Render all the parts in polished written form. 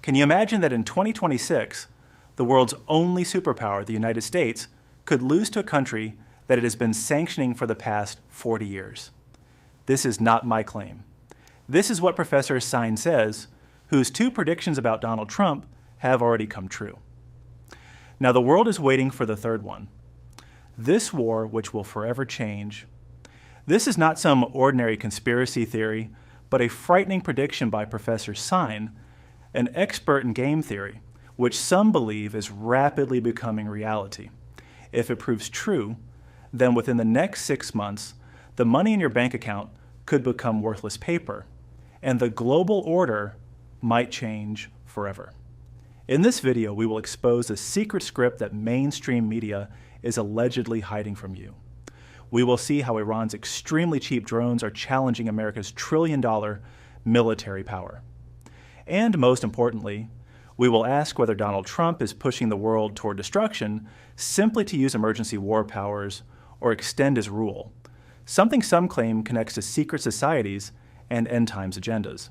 Can you imagine that in 2026, the world's only superpower, the United States, could lose to a country that it has been sanctioning for the past 40 years? This is not my claim. This is what Professor Sain says, whose two predictions about Donald Trump have already come true. Now, the world is waiting for the third one. This war, which will forever change. This is not some ordinary conspiracy theory, but a frightening prediction by Professor Sain, an expert in game theory, which some believe is rapidly becoming reality. If it proves true, then within the next 6 months, the money in your bank account could become worthless paper, and the global order might change forever. In this video, we will expose a secret script that mainstream media is allegedly hiding from you. We will see how Iran's extremely cheap drones are challenging America's trillion-dollar military power. And most importantly, we will ask whether Donald Trump is pushing the world toward destruction simply to use emergency war powers or extend his rule, something some claim connects to secret societies and end times agendas.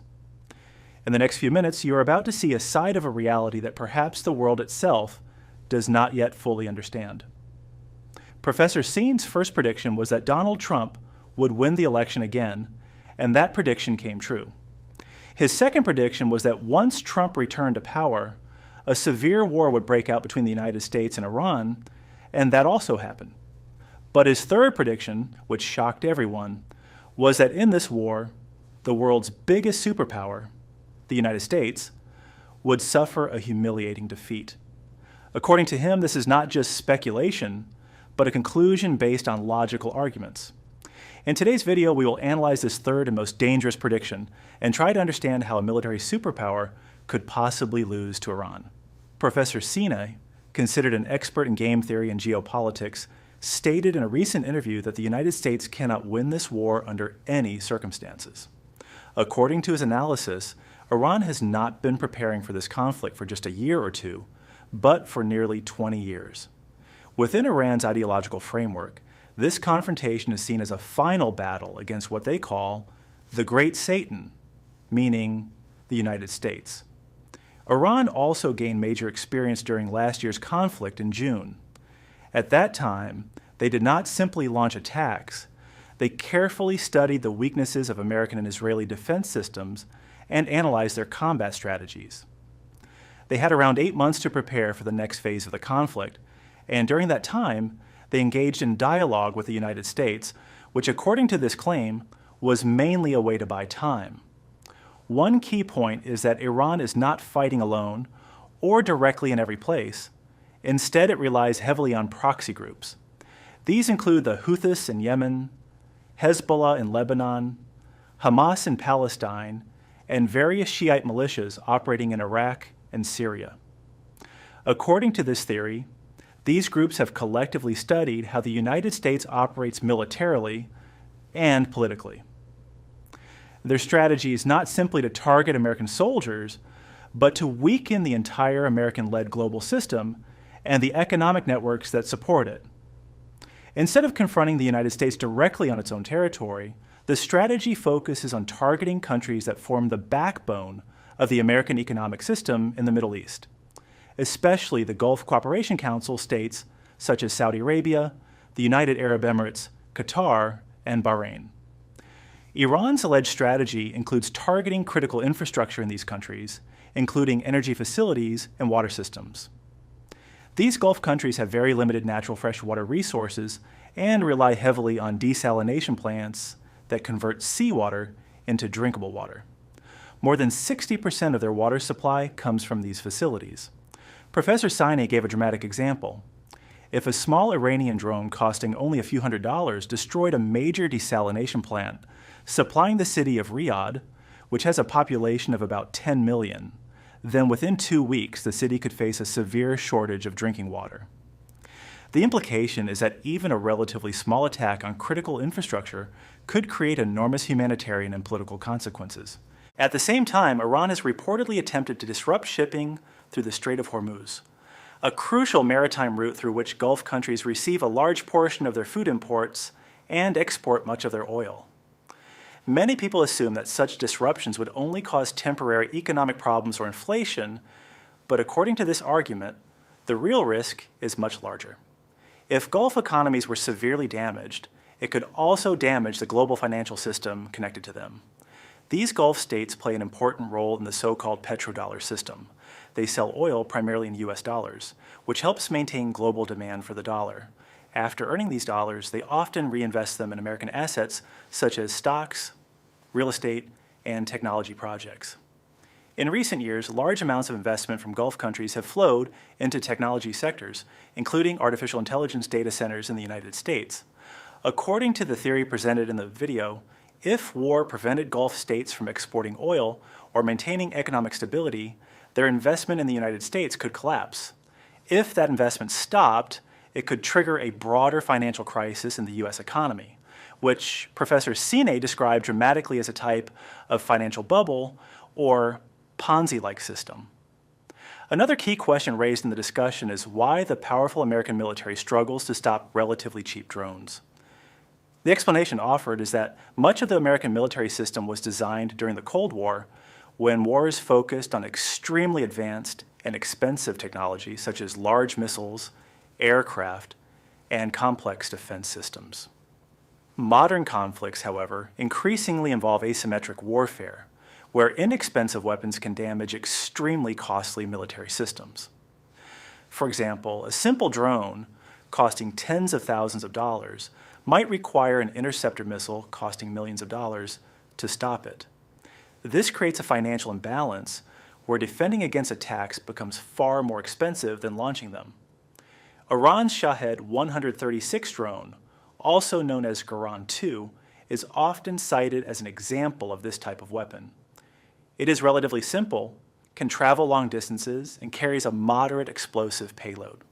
In the next few minutes, you are about to see a side of a reality that perhaps the world itself does not yet fully understand. Professor Sain's first prediction was that Donald Trump would win the election again, and that prediction came true. His second prediction was that once Trump returned to power, a severe war would break out between the United States and Iran, and that also happened. But his third prediction, which shocked everyone, was that in this war, the world's biggest superpower, the United States, would suffer a humiliating defeat. According to him, this is not just speculation, but a conclusion based on logical arguments. In today's video, we will analyze this third and most dangerous prediction and try to understand how a military superpower could possibly lose to Iran. Professor Sain, considered an expert in game theory and geopolitics, stated in a recent interview that the United States cannot win this war under any circumstances. According to his analysis, Iran has not been preparing for this conflict for just a year or two, but for nearly 20 years. Within Iran's ideological framework, this confrontation is seen as a final battle against what they call the Great Satan, meaning the United States. Iran also gained major experience during last year's conflict in June. At that time, they did not simply launch attacks. They carefully studied the weaknesses of American and Israeli defense systems and analyzed their combat strategies. They had around 8 months to prepare for the next phase of the conflict, and during that time, they engaged in dialogue with the United States, which according to this claim, was mainly a way to buy time. One key point is that Iran is not fighting alone or directly in every place. Instead, it relies heavily on proxy groups. These include the Houthis in Yemen, Hezbollah in Lebanon, Hamas in Palestine, and various Shiite militias operating in Iraq and Syria. According to this theory, these groups have collectively studied how the United States operates militarily and politically. Their strategy is not simply to target American soldiers, but to weaken the entire American-led global system and the economic networks that support it. Instead of confronting the United States directly on its own territory, the strategy focuses on targeting countries that form the backbone of the American economic system in the Middle East, especially the Gulf Cooperation Council states such as Saudi Arabia, the United Arab Emirates, Qatar, and Bahrain. Iran's alleged strategy includes targeting critical infrastructure in these countries, including energy facilities and water systems. These Gulf countries have very limited natural freshwater resources and rely heavily on desalination plants that convert seawater into drinkable water. More than 60% of their water supply comes from these facilities. Professor Sain gave a dramatic example. If a small Iranian drone costing only a few $100s destroyed a major desalination plant, supplying the city of Riyadh, which has a population of about 10 million, then within 2 weeks the city could face a severe shortage of drinking water. The implication is that even a relatively small attack on critical infrastructure could create enormous humanitarian and political consequences. At the same time, Iran has reportedly attempted to disrupt shipping through the Strait of Hormuz, a crucial maritime route through which Gulf countries receive a large portion of their food imports and export much of their oil. Many people assume that such disruptions would only cause temporary economic problems or inflation, but according to this argument, the real risk is much larger. If Gulf economies were severely damaged, it could also damage the global financial system connected to them. These Gulf states play an important role in the so-called petrodollar system. They sell oil primarily in US dollars, which helps maintain global demand for the dollar. After earning these dollars, they often reinvest them in American assets such as stocks, real estate, and technology projects. In recent years, large amounts of investment from Gulf countries have flowed into technology sectors, including artificial intelligence data centers in the United States. According to the theory presented in the video, if war prevented Gulf states from exporting oil or maintaining economic stability, their investment in the United States could collapse. If that investment stopped, it could trigger a broader financial crisis in the US economy, which Professor Sain described dramatically as a type of financial bubble or Ponzi-like system. Another key question raised in the discussion is why the powerful American military struggles to stop relatively cheap drones. The explanation offered is that much of the American military system was designed during the Cold War, when wars focused on extremely advanced and expensive technology such as large missiles, aircraft, and complex defense systems. Modern conflicts, however, increasingly involve asymmetric warfare, where inexpensive weapons can damage extremely costly military systems. For example, a simple drone costing tens of thousands of dollars might require an interceptor missile costing millions of dollars to stop it. This creates a financial imbalance where defending against attacks becomes far more expensive than launching them. Iran's Shahed 136 drone, also known as Quran-2, is often cited as an example of this type of weapon. It is relatively simple, can travel long distances, and carries a moderate explosive payload.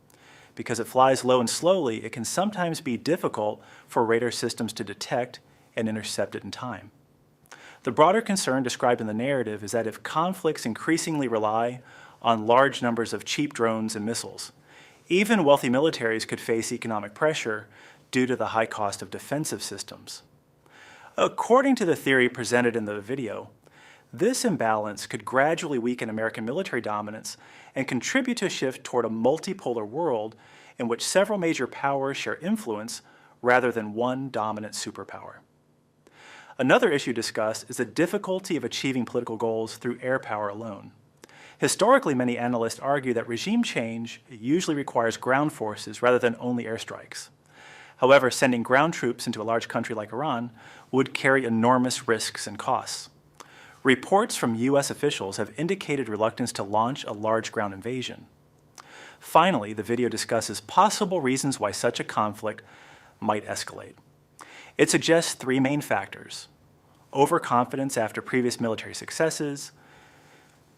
Because it flies low and slowly, it can sometimes be difficult for radar systems to detect and intercept it in time. The broader concern described in the narrative is that if conflicts increasingly rely on large numbers of cheap drones and missiles, even wealthy militaries could face economic pressure due to the high cost of defensive systems. According to the theory presented in the video, this imbalance could gradually weaken American military dominance and contribute to a shift toward a multipolar world in which several major powers share influence rather than one dominant superpower. Another issue discussed is the difficulty of achieving political goals through air power alone. Historically, many analysts argue that regime change usually requires ground forces rather than only airstrikes. However, sending ground troops into a large country like Iran would carry enormous risks and costs. Reports from US officials have indicated reluctance to launch a large ground invasion. Finally, the video discusses possible reasons why such a conflict might escalate. It suggests three main factors: overconfidence after previous military successes,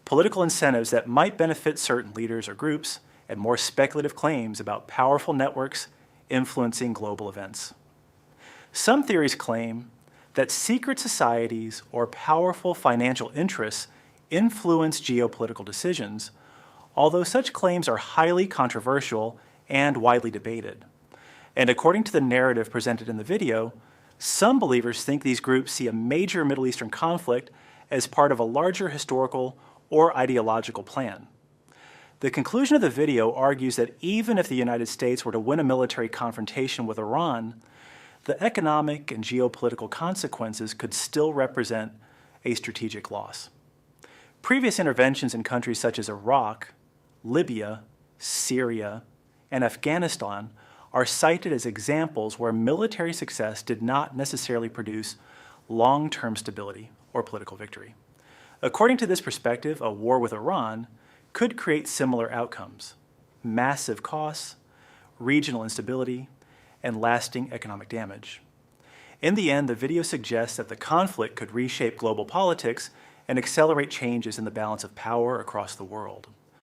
political incentives that might benefit certain leaders or groups, and more speculative claims about powerful networks influencing global events. Some theories claim that secret societies or powerful financial interests influence geopolitical decisions, although such claims are highly controversial and widely debated. And according to the narrative presented in the video, some believers think these groups see a major Middle Eastern conflict as part of a larger historical or ideological plan. The conclusion of the video argues that even if the United States were to win a military confrontation with Iran, the economic and geopolitical consequences could still represent a strategic loss. Previous interventions in countries such as Iraq, Libya, Syria, and Afghanistan are cited as examples where military success did not necessarily produce long-term stability or political victory. According to this perspective, a war with Iran could create similar outcomes: massive costs, regional instability, and lasting economic damage. In the end, the video suggests that the conflict could reshape global politics and accelerate changes in the balance of power across the world.